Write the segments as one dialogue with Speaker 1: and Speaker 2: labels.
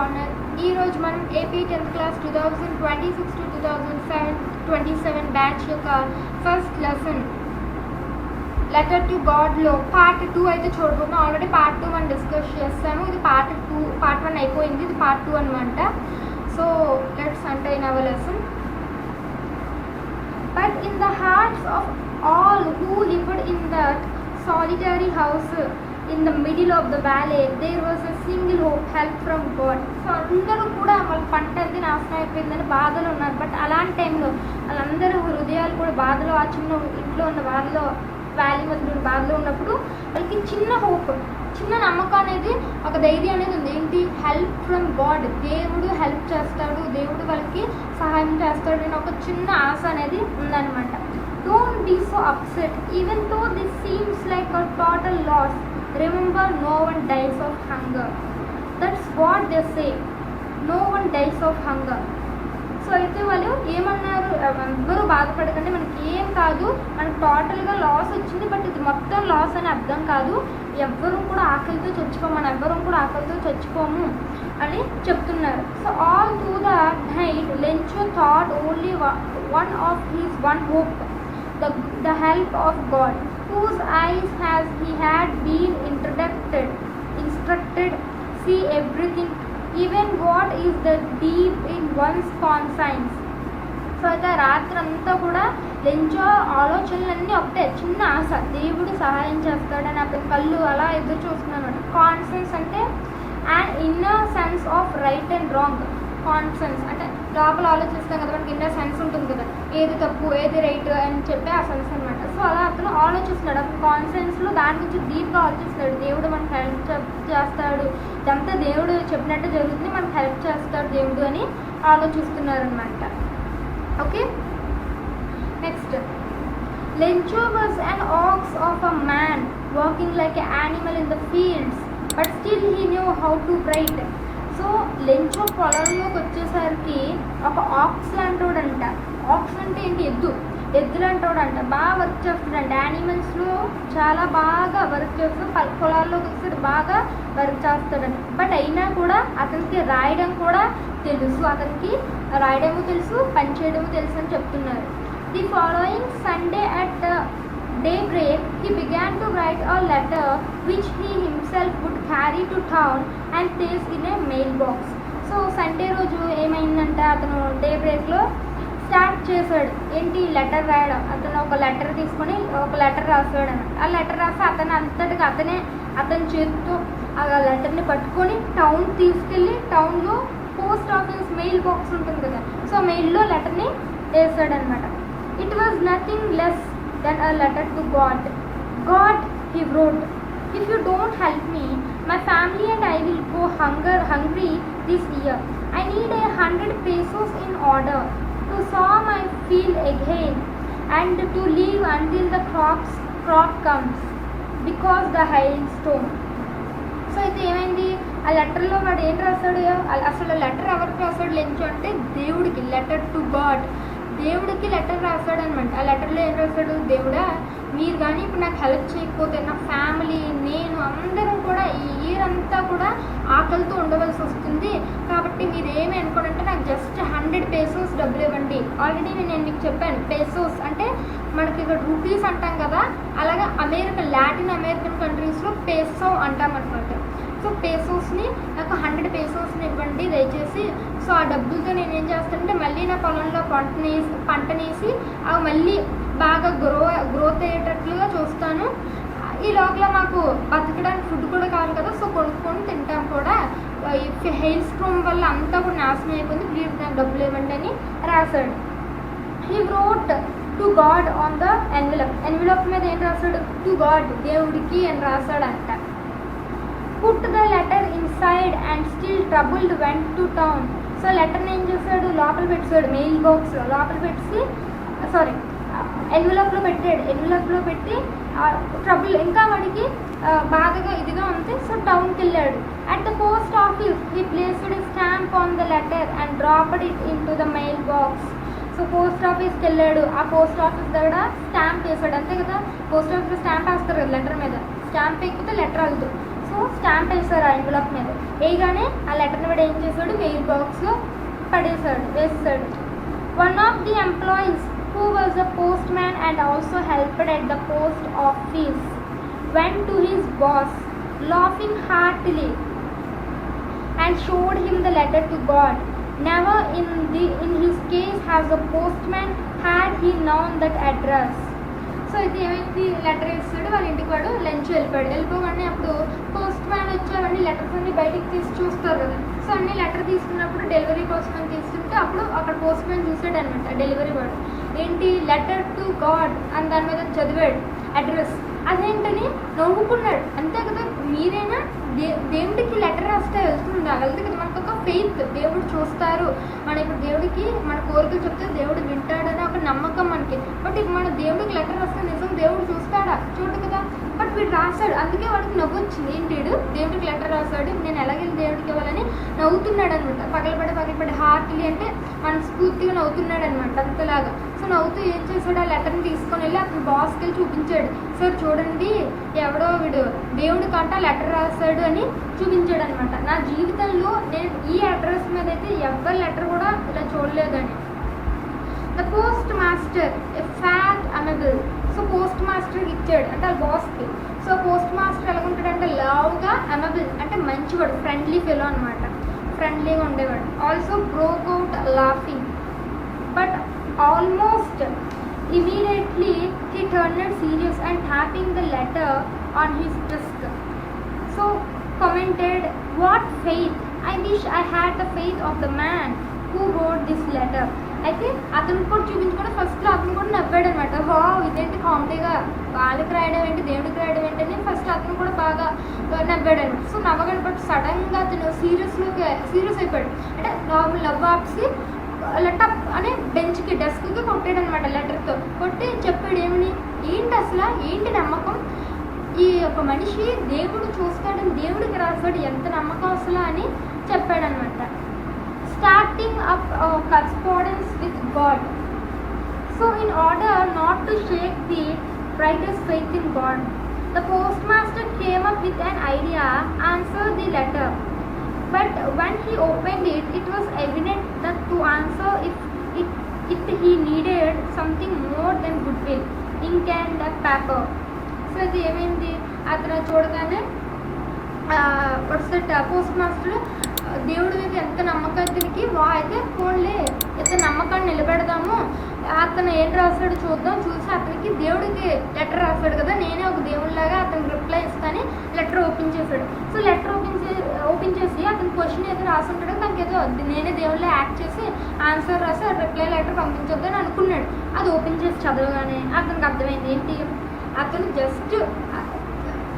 Speaker 1: Corner. ఈరోజు మనం AP 10th class 2026 to 2027 batch యొక్క ఫస్ట్ లెసన్ లెటర్ టు గాడ్లో పార్ట్ 2 అయితే చూడబోతున్నాం. ఆల్రెడీ పార్ట్ 2 మనం డిస్కస్ చేస్తాము. ఇది పార్ట్ 1 అయిపోయింది, ఇది పార్ట్ 2 అనమాట. So let's enter our lesson. But in the hearts of all who lived in that solitary house in the middle of the valley, there was a single hope, help from God. So అందరూ కూడా వాళ్ళ పంట అది నాశనం అయిపోయిందని బాధలు ఉన్నారు. But అలాంటి టైంలో వాళ్ళందరూ హృదయాలు కూడా బాధలో, ఆ చిన్న ఇంట్లో ఉన్న బాధలో, వ్యాలీ మధ్య బాధలో ఉన్నప్పుడు వాళ్ళకి చిన్న హోప్, చిన్న నమ్మకం అనేది, ఒక ధైర్యం అనేది ఉంది. ఏంటి? Help from God. దేవుడు హెల్ప్ చేస్తాడు, దేవుడు వాళ్ళకి సహాయం చేస్తాడు అని ఒక చిన్న ఆశ అనేది ఉందన్నమాట. Don't be so upset even though this seems like a total loss. Remember no one dies of hunger. That's what they say, no one dies of hunger. So అయితే వాళ్ళు ఏమన్నారు, ఎవ్వరూ బాధపడకండి, మనకి ఏం కాదు, మనకు టోటల్గా లాస్ వచ్చింది, బట్ ఇది మొత్తం లాస్ అని అర్థం కాదు, ఎవ్వరూ కూడా ఆకలితో చచ్చిపోము, మనం ఎవ్వరూ కూడా ఆకలితో చచ్చిపోము అని చెప్తున్నారు. So all through the night Lencho thought only one of his one hope, the help of God, whose eyes has he had been instructed see everything, even what is the deep in one's conscience. So అయితే రాత్రంతా కూడా Lencho ఆలోచనలన్నీ ఒకటే, చిన్న ఆశ, దేవుడు సహాయం చేస్తాడని అప్పుడు కళ్ళు అలా ఎదురు చూస్తున్నాను. కాన్సెన్స్ అంటే and inner sense of right and wrong. Conscience అంటే లోపల ఆలోచిస్తాం కదా, మనకి ఇన్నర్ సెన్స్ ఉంటుంది కదా, ఏది తప్పు ఏది రైట్ అని చెప్పి ఆ సెన్స్ అనమాట. సో అలా అతను ఆలోచిస్తున్నాడు, అప్పుడు కాన్సెన్స్లో దాని గురించి డీప్గా ఆలోచిస్తున్నాడు. దేవుడు మనకు హెల్ప్ చేస్తాడు, ఇదంతా దేవుడు చెప్పినట్టు జరుగుతుంది, మనకు హెల్ప్ చేస్తాడు దేవుడు అని ఆలోచిస్తున్నారు అనమాట. Okay, next. Lencho was an aux of a man walking like a animal in the fields, but still he knew how to right. So Lencho పొలంలోకి వచ్చేసరికి ఒక ఆక్స్ లాంటోడంట. ఆక్స్ అంటే ఏంటి? ఎద్దు లాంటోడంట. బాగా వర్క్ చేస్తాడంట, యానిమల్స్లో చాలా బాగా వర్క్ చేస్తూ పొలాల్లోకి వచ్చేసరికి బాగా వర్క్ చేస్తాడంట. బట్ అయినా కూడా అతనికి రాయడం కూడా తెలుసు, అతనికి రాయడము తెలుసు, పని చేయడము తెలుసు అని చెప్తున్నారు. The following Sunday at daybreak he began to write a letter which he himself would carry to town and place in a mailbox. So Sunday రోజు ఏమైందంటే అతను డేబ్రేక్లో స్టార్ట్ చేశాడు. ఏంటి? లెటర్ రాయడం. అతను ఒక లెటర్ తీసుకొని ఒక లెటర్ రాసాడు అన్నమాట. ఆ లెటర్ రాసి అతను అంతటికి అతని చేతితో ఆ లెటర్ని పట్టుకొని టౌన్ తీసుకెళ్ళి, టౌన్లో పోస్ట్ ఆఫీస్ మెయిల్ బాక్స్ ఉంటుంది కదా, సో మెయిల్లో లెటర్ని వేసాడనమాట. It was nothing less than a letter to God. God, he wrote, if you don't help me, my family and I will go hungry this year. I need 100 pesos in order to sow my field again and to live until the crop comes because the hailstorm. So అయితే ఏమైంది? ఆ లెటర్లో వాడు ఏం రాశాడు? అసలు letter ఎవరికి రాశాడు లెంచో అంటే దేవుడికి. లెటర్ టు గాడ్, దేవుడికి లెటర్ రాశాడు అనమాట. ఆ లెటర్లో ఏం రాశాడు? దేవుడా, మీరు కానీ ఇప్పుడు నాకు హెల్ప్ చేయకపోతే నా ఫ్యామిలీ, నేను అందరం కూడా ఈ ఇయర్ అంతా కూడా ఆకలితో ఉండవలసి వస్తుంది. కాబట్టి మీరు ఏమి అనుకోనంటే నాకు జస్ట్ 100 pesos డబ్బులు ఇవ్వండి. ఆల్రెడీ నేను మీకు చెప్పాను, పెసోస్ అంటే మనకి ఇక్కడ రూపీస్ అంటాం కదా, అలాగే లాటిన్ అమెరికన్ కంట్రీస్లో పెసో అంటాం అనమాట. సో పెసోస్ని నాకు 100 pesos ఇవ్వండి దయచేసి. సో ఆ డబ్బులతో నేను ఏం చేస్తానంటే మళ్ళీ నా పొలంలో పంటనేసి అవి మళ్ళీ బాగా గ్రోత్ అయ్యేటట్లుగా చూస్తాను. ఈ లోపల మాకు బతకడానికి ఫుడ్ కూడా కావాలి కదా, సో కొనుక్కొని తింటాం కూడా. హెయిల్ స్ట్రోమ్ వల్ల అంతా కూడా నాశనం అయిపోయింది, ప్లీజ్ నాకు డబ్బులు ఇవ్వండి అని రాశాడు. He wrote to God on the envelope మీద ఏం రాశాడు? టు గాడ్, దేవుడికి అని రాశాడంట. Put the letter inside and still troubled went to town. So లెటర్ని ఏం చేశాడు? లోపల పెట్టాడు, మెయిల్ బాక్స్లో లోపల పెట్టి, ఎన్వెలప్లో పెట్టాడు. ఎన్వెలప్లో పెట్టి ట్రబుల్ ఇంకా వాడికి బాగా ఇదిగా ఉంది. సో టౌన్కి వెళ్ళాడు. At the post office he placed stamp on the letter and dropped it in to the mail box. So post ఆఫీస్కి వెళ్ళాడు. ఆ పోస్ట్ ఆఫీస్ దగ్గర స్టాంప్ వేసాడు, అంతే కదా, పోస్ట్ ఆఫీస్లో స్టాంప్ వేస్తారు కదా లెటర్ మీద, స్టాంప్ వేయకపోతే లెటర్ అవ్వదు. సో స్టాంప్ వేస్తారు ఆ ఎన్వలప్ మీద. వేయగానే ఆ లెటర్ని కూడా ఏం చేశాడు, మెయిల్ బాక్స్లో వేస్తాడు. One of the employees who was a postman and also helped at the post office went to his boss laughing heartily and showed him the letter to God. Never in his case has the postman had he known that address. So ఇది ఏమైంది, letter ఇస్తాడు, వాళ్ళ ఇంటికి వాడు lunch వెళ్ళిపోగానే అప్పుడు post man వచ్చి అవన్నీ లెటర్స్ అన్ని బయటికి తీసి చూస్తారు కదా. సో అన్ని లెటర్ తీసుకున్నప్పుడు డెలివరీ పోస్ట్ మ్యాన్ తీసుకుంటే అప్పుడు అక్కడ పోస్ట్ మ్యాన్ చూసాడు అనమాట. డెలివరీ బాయ్ ఏంటి లెటర్ టు గాడ్ అని దాని మీద చదివాడు అడ్రస్. అదేంటని నవ్వుకున్నాడు. అంతే కదా, మీరైనా దేవుడికి లెటర్ రాస్తే వెళ్తుందా, వెళ్తే కదా మనకు ఒక ఫెయిత్, దేవుడు చూస్తారు, మన ఇప్పుడు దేవుడికి మన కోరికలు చెప్తే దేవుడు వింటాడని ఒక నమ్మకం మనకి. బట్ ఇప్పుడు మన దేవుడికి లెటర్ రాస్తే నిజం దేవుడు చూస్తాడా, చూడు కదా. బట్ వీడు రాశాడు, అందుకే వాడికి నవ్వు వచ్చింది. ఏంటి దేవుడికి లెటర్ రాశాడు, నేను ఎలాగెళ్ళి దేవుడికి ఇవ్వాలని నవ్వుతున్నాడు అనమాట. పగలపడి హార్ట్లీ అంటే మనస్ఫూర్తిగా నవ్వుతున్నాడు అనమాట అంతలాగా. సో నవ్వుతూ ఏం చేశాడు, ఆ లెటర్ని తీసుకొని వెళ్ళి అతను బాస్కి వెళ్ళి చూపించాడు. సార్ చూడండి, ఎవడో వీడు దేవుడి కంట లెటర్ రాశాడు అని చూపించాడు అనమాట. నా జీవితంలో నేను ఈ అడ్రస్ మీద అయితే ఎవరి లెటర్ కూడా ఇలా చూడలేదని. The post master a fat honourable. So post మాస్టర్కి ఇచ్చాడు అంటే ఆ బాస్కి. సో పోస్ట్ మాస్టర్ ఎలాగుంటాడంటే లావుగా, అమబుల్ అంటే మంచివాడు, ఫ్రెండ్లీ ఫెలో అనమాట, ఫ్రెండ్లీగా ఉండేవాడు. Also broke out laughing but almost immediately he turned serious and tapping the letter on his desk. So commented, what faith, I wish I had the faith of the man who wrote this letter. అయితే అతను కూడా చూపించుకుంటే ఫస్ట్లో అతను కూడా నవ్వాడు అనమాట. హో ఇదేంటి కామెడీగా వాళ్ళకి రాయడం ఏంటి దేవుడికి రాయడం ఏంటి అని ఫస్ట్ అతను కూడా బాగా నవ్వాడు అనమాట. సో నవ్వగానే బట్ సడన్గా అతను సీరియస్ అయిపోయాడు. అంటే నార్మల్ లవ్ ఆప్సి లెటర్ అని బెంచ్కి డెస్క్కి కొట్టాడు అనమాట. లెటర్తో కొట్టి చెప్పాడు ఏమని, ఏంటి అసలు ఏంటి నమ్మకం, ఈ ఒక మనిషి దేవుడు చూస్తాడని దేవుడికి రాస్తాడు, ఎంత నమ్మకం అసలు అని చెప్పాడనమాట. Starting up correspondence with God. So in order not to shake the brightest faith in God, the postmaster came up with an idea, answer the letter. But when he opened it, it was evident that to answer if he needed something more than goodwill, ink and paper. So అది ఏమైంది, అతను చూడగానే post master దేవుడి మీద ఎంత నమ్మకం అతనికి, అయితే ఫోన్లే ఎంత నమ్మకాన్ని నిలబెడదాము, అతను ఏం రాస్తాడు చూద్దాం, చూసి అతనికి దేవుడికి లెటర్ రాస్తాడు కదా, నేనే ఒక దేవుడిలాగా అతనికి రిప్లై ఇస్తాను. లెటర్ ఓపెన్ చేశాడు. సో లెటర్ ఓపెన్ చేసి అతను క్వశ్చన్ ఏదో రాసుంటాడు, నాకు ఏదో నేనే దేవుళ్ళ యాక్ట్ చేసి ఆన్సర్ రాసి రిప్లై లెటర్ పంపించొద్దని అనుకున్నాడు. అది ఓపెన్ చేసి చదవగానే అతనికి అర్థమైంది ఏంటి, అతను జస్ట్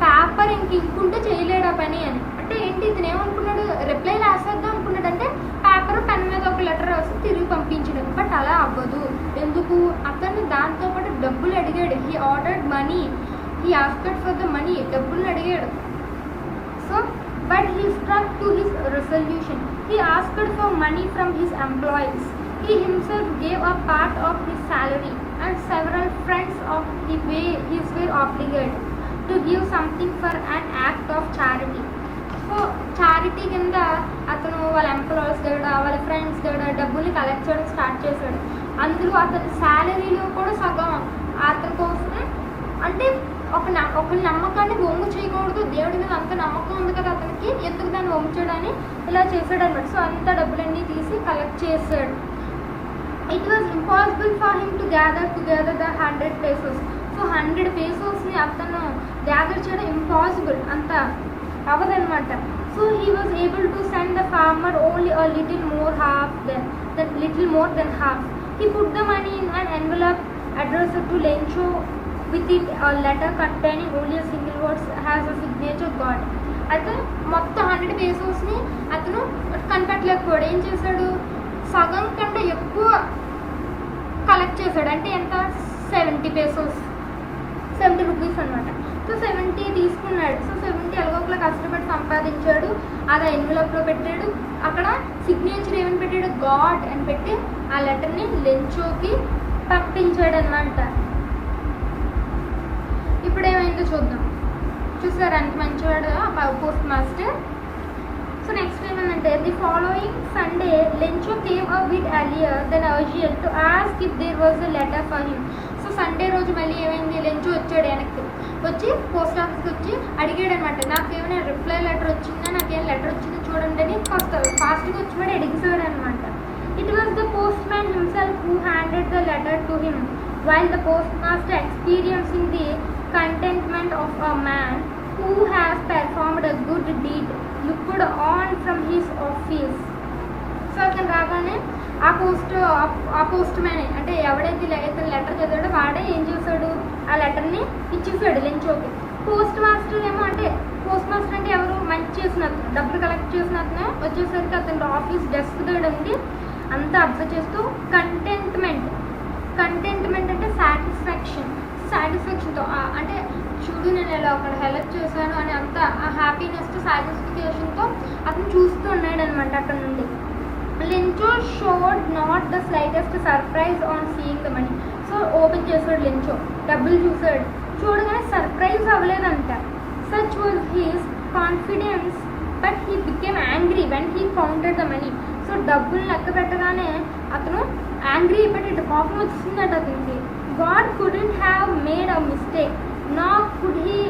Speaker 1: పేపర్ ఇంకుంటే చేయలేడు ఆ పని అని. అంటే ఏంటి, ఇతను ఏమనుకున్నాడు, రిప్లై రాసేద్దాం అనుకున్నాడు. అంటే పేపర్ పెన్ మీద ఒక లెటర్ రాసి తిరిగి పంపించడం. బట్ అలా అవ్వదు. ఎందుకు, అతను దాంతోపాటు డబ్బులు అడిగాడు. He ordered money, he asked for the money, డబ్బులు అడిగాడు. So but he stuck to his resolution. He asked for money from his employees. He himself gave a part of his salary, and several friends of his were obligated to give something for an act of charity. So charity కింద అతను వాళ్ళ employees దగ్గర, వాళ్ళ friends దగ్గర డబ్బుల్ని collect చేయడం start చేశాడు. అందులో అతని శాలరీలో కూడా సగం అతని కోసం, అంటే ఒక నమ్మకాన్ని వొమ్ము చేయకూడదు, దేవుడి మీద అంత నమ్మకం ఉంది కదా అతనికి, ఎందుకు దాన్ని వొమ్ము చేయడాన్ని ఇలా చేశాడు అనమాట. సో అంత డబ్బులన్నీ తీసి కలెక్ట్ చేశాడు. It was impossible for him to gather together the 100 pesos. So 100 pesosని అతను గ్యాదర్ చేయడం ఇంపాసిబుల్, అంత అవ్వదనమాట. So he was able to send the farmer only a little more than half. He put the money in an envelope addressed to Lencho. With it a letter containing only a single word has a signature God. అయితే మొత్తం 100 pesosని అతను కనిపెట్టలేకపోయాడు. ఏం చేశాడు, సగం కంటే ఎక్కువ collect చేశాడు. అంటే ఎంత, 70 pesos, 70 rupees అనమాట. సో 70 తీసుకున్నాడు. సో 70 ఎలాగోకలా కష్టపడి సంపాదించాడు. అది ఎన్వలప్లో పెట్టాడు. అక్కడ సిగ్నేచర్ ఏమని పెట్టాడు, గాడ్ అని పెట్టి ఆ లెటర్ని లెంచోకి పంపించాడు అనమాట. ఇప్పుడు ఏమైందో చూద్దాం. చూసారు అంత మంచివాడు పోస్ట్ మాస్టర్. సో నెక్స్ట్ ఏమనంటే the following Sunday Lencho came a bit earlier than usual to ask if there was a letter for him. So Sunday రోజు మళ్ళీ ఏమైంది, లెంచో వచ్చాడు వెనక్కి వచ్చి పోస్ట్ ఆఫీస్కి వచ్చి అడిగాడు అనమాట, నాకు ఏమైనా రిప్లై లెటర్ వచ్చిందా, నాకేం లెటర్ వచ్చిందో చూడండి అని ఫాస్ట్గా వచ్చి అడిగిసాడు అనమాట. It was the post man himself who handed the letter to him while the post master experiencing the contentment of a man who has performed a good deed looked on from his office. So అతను రాగానే ఆ post man అంటే ఎవడైతే ఇతను letter చదివాడో వాడే ఏం చేశాడు, ఆ లెటర్ని ఇచ్చేసాడు లెంచోకి. పోస్ట్ మాస్టర్ ఏమో అంటే పోస్ట్ మాస్టర్ అంటే ఎవరు, మంచి చేసిన అతను, డబ్బులు కలెక్ట్ చేసిన అతను వచ్చేసరికి అతను ఆఫీస్ డెస్క్ దగ్గర ఉండి అంతా అబ్జర్వ్ చేస్తూ కంటెంట్మెంట్ అంటే సాటిస్ఫాక్షన్తో అంటే చూడు నేను ఇలా అక్కడ హెల్ప్ చేశాను అని అంత హ్యాపీనెస్ సాటిస్ఫికేషన్తో అతను చూస్తూ ఉన్నాడు అనమాట అక్కడ నుండి. Lencho showed not the slightest surprise on seeing the money. So open చేశాడు లెంచో, డబ్బులు చూసాడు, చూడగానే సర్ప్రైజ్ అవ్వలేదంట. Such was his confidence but he became angry when he counted the money. So డబ్బులు లెక్క పెట్టగానే అతను యాంగ్రీ అయిపోయి కోపం వచ్చిందట అతనికి. God couldn't have made a mistake, nor could he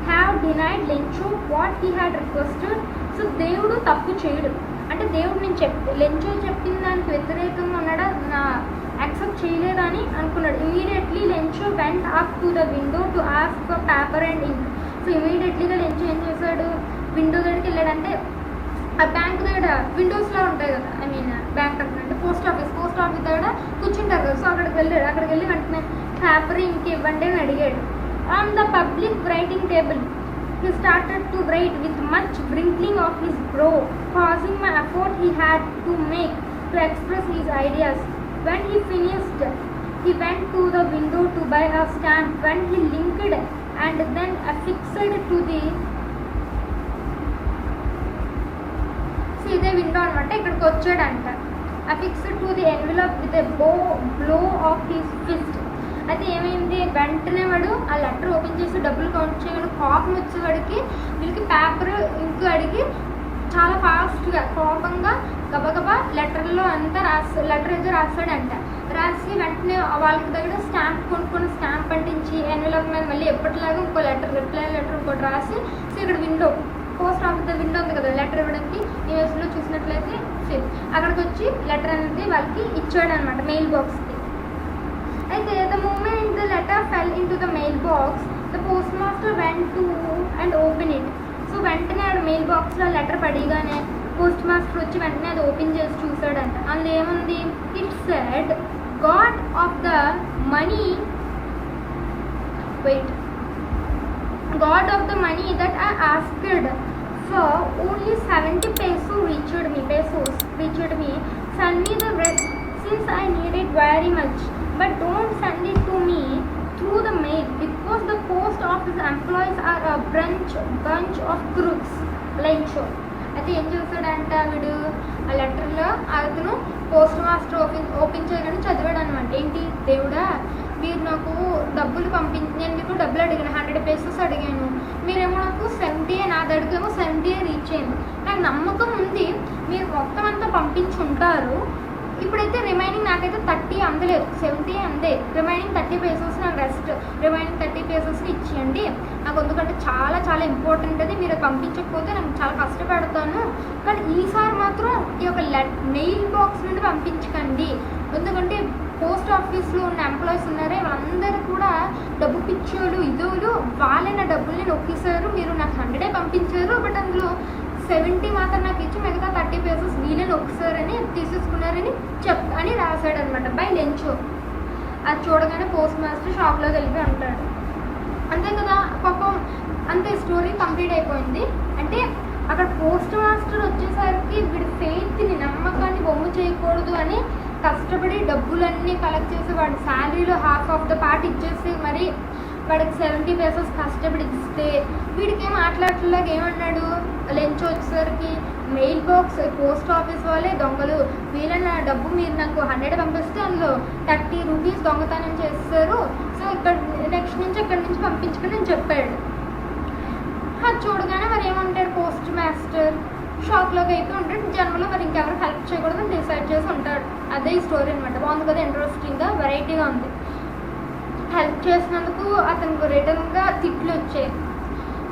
Speaker 1: have denied Lencho what he had requested. So దేవుడు తప్పు చేయడు అంటే దేవుడు నేను లెంచో చెప్పిన దానికి వ్యతిరేకంగా ఉన్నాడా, నా యాక్సెప్ట్ చేయలేదని అనుకున్నాడు. Immediately Lencho went up to the window to ask for paper and ink. So ఇమీడియట్లీగా లెంచో ఏం చేశాడు, విండో దగ్గరికి వెళ్ళాడంటే ఆ బ్యాంక్ దగ్గర విండోస్లో ఉంటాయి కదా, ఐ మీన్ బ్యాంక్ అంటే పోస్ట్ ఆఫీస్ దగ్గర కూర్చుంటారు కదా. సో అక్కడికి వెళ్ళి వెంటనే పేపర్ ఇంక ఇవ్వండి అని అడిగాడు. On the public writing table he started to write with much wrinkling of his brow, causing my effort he had to make to express his ideas. When he finished, he went to the window to buy a stamp. When he linked and then affixed to the ఇదే window అనమాట, ఇక్కడికి వచ్చాడంట. Affixed to the envelope with a blow of his fist. అయితే ఏమైంది, వెంటనే వాడు ఆ letter open చేసి డబ్బులు కౌంట్ చేయడం కోపం వచ్చేవాడికి వీళ్ళకి పేపర్ ఇంకు అడిగి చాలా ఫాస్ట్గా కోపంగా గబగబా లెటర్లో అంతా లెటర్ అయితే రాస్తాడంట. రాసి వెంటనే వాళ్ళకి దగ్గర స్టాంప్ కొనుక్కొని స్టాంప్ అంటించి ఎన్వలప్ మీద మళ్ళీ ఎప్పటిలాగా ఇంకో లెటర్ రిప్లై లెటర్ ఇంకోటి రాసి, సో ఇక్కడ విండో పోస్ట్ ఆఫీస్ విండో ఉంది కదా లెటర్ ఇవ్వడానికి, యూఎస్లో చూసినట్లయితే అక్కడికి వచ్చి లెటర్ అనేది వాళ్ళకి ఇచ్చాడు అనమాట మెయిల్ బాక్స్కి. అయితే the moment the letter fell into the mailbox the postmaster went to and open it. So వెంటనే ఆడు మెయిల్ బాక్స్లో లెటర్ పడిగానే పోస్ట్ మాస్టర్ వచ్చి వెంటనే అది ఓపెన్ చేసి చూసాడంట. అందులో ఏముంది, it said God of the money God of the money that I asked for only 70 pesos reached me. Send me the rest since I need it very much, but don't send it to me through the mail because the post office employees are a bunch of crooks. Lencho అయితే ఏం చేస్తాడంట, వీడు ఆ లెటర్లో అతను post master open చేయగానే చదివాడు అనమాట. ఏంటి, దేవుడా మీరు నాకు డబ్బులు నేను మీకు డబ్బులు అడిగాను, 100 pesos అడిగాను, మీరేమో నాకు 70 నాది అడిగేమో 70 రీచ్ అయింది. నాకు నమ్మకం ఉంది మీరు మొత్తం అంతా పంపించుంటారు. ఇప్పుడైతే రిమైనింగ్ నాకైతే 30 అందలేదు, 70 అందే. రిమైనింగ్ 30 pesos నాకు రెస్ట్, రిమైనింగ్ 30 pesos ఇచ్చేయండి నాకు, ఎందుకంటే చాలా చాలా ఇంపార్టెంట్ అది. మీరు పంపించకపోతే నేను చాలా కష్టపడతాను, కానీ ఈసారి మాత్రం ఈ యొక్క మెయిల్ బాక్స్ నుండి పంపించకండి. ఎందుకంటే పోస్ట్ ఆఫీస్లో ఉన్న ఎంప్లాయీస్ ఉన్నారే వాళ్ళందరూ కూడా డబ్బు పిచ్చోళ్ళు ఇదోలు, వాళ్ళే నా డబ్బుల్ని నొక్కేశారు. మీరు నాకు 100 పంపించారు, బట్ అందులో 70 మాత్రం నాకు ఇచ్చి మిగతా 30 pesos వీళ్ళే నొక్కేశారని తీసేసుకున్నారని అని రాశాడు అనమాట బై లెంచో. అది చూడగానే పోస్ట్ మాస్టర్ షాప్లోకి వెళ్ళి అంటాడు. అంతే కదా పాపం, అంతే స్టోరీ కంప్లీట్ అయిపోయింది. అంటే అక్కడ పోస్ట్ మాస్టర్ వచ్చేసరికి వీడి ఫెయిత్ని నమ్మకాన్ని బొమ్మ చేయకూడదు అని కష్టపడి డబ్బులన్నీ కలెక్ట్ చేసి వాడి శాలరీలో హాఫ్ ఆఫ్ ద పార్ట్ ఇచ్చేసి మరి వాడికి 70 pesos కష్టపడి ఇస్తే వీడికి ఏం మాట్లాడలేక ఏమన్నాడు, లెంచ్ వచ్చేసరికి మెయిల్ బాక్స్ పోస్ట్ ఆఫీస్ వాళ్ళే దొంగలు, వీళ్ళ డబ్బు మీరు నాకు 100 పంపిస్తే అందులో 30 rupees దొంగతనం చేస్తారు, సో ఇక్కడ నెక్స్ట్ నుంచి ఇక్కడి నుంచి పంపించుకుని నేను చెప్పాడు. అది చూడగానే మరి ఏమంటాడు పోస్ట్ మాస్టర్ షాక్లోకి అయితే ఉంటాడు. జన్మలో మరి ఇంకెవరు హెల్ప్ చేయకూడదని డిసైడ్ చేసి ఉంటాడు. అదే ఈ స్టోరీ అనమాట. బాగుంది కదా, ఇంట్రెస్టింగ్గా వెరైటీగా ఉంది. హెల్ప్ చేసినందుకు అతనికి రిటర్న్గా తిట్లు వచ్చాయి.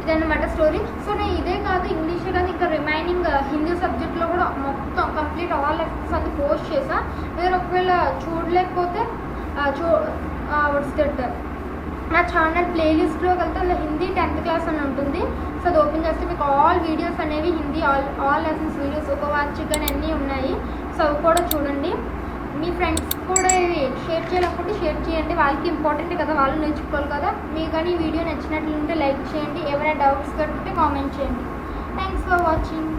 Speaker 1: ఇదన్నమాట స్టోరీ. సో నేను ఇదే కాదు, ఇంగ్లీషే కాదు, ఇంకా రిమైనింగ్ హిందీ సబ్జెక్ట్లో కూడా మొత్తం కంప్లీట్ ఆల్ లెసన్స్ అది పోస్ట్ చేసా. మీరు ఒకవేళ చూడలేకపోతే నా ఛానల్ ప్లేలిస్ట్లోకి వెళ్తే అందులో హిందీ 10th క్లాస్ అని ఉంటుంది. సో అది ఓపెన్ చేస్తే మీకు ఆల్ వీడియోస్ అనేవి హిందీ ఆల్ లెసన్స్ వీడియోస్ ఒక వార్చికన్ అన్నీ ఉన్నాయి. సో అవి కూడా చూడండి. మీ ఫ్రెండ్స్ కూడా ఇవి షేర్ చేయాలనుకుంటే షేర్ చేయండి. వాళ్ళకి ఇంపార్టెంట్ కదా, వాళ్ళు నేర్చుకోవాలి కదా. మీకు కానీ ఈ వీడియో నచ్చినట్లుంటే లైక్ చేయండి. ఏమైనా డౌట్స్ ఉంటే కామెంట్ చేయండి. Thanks for watching.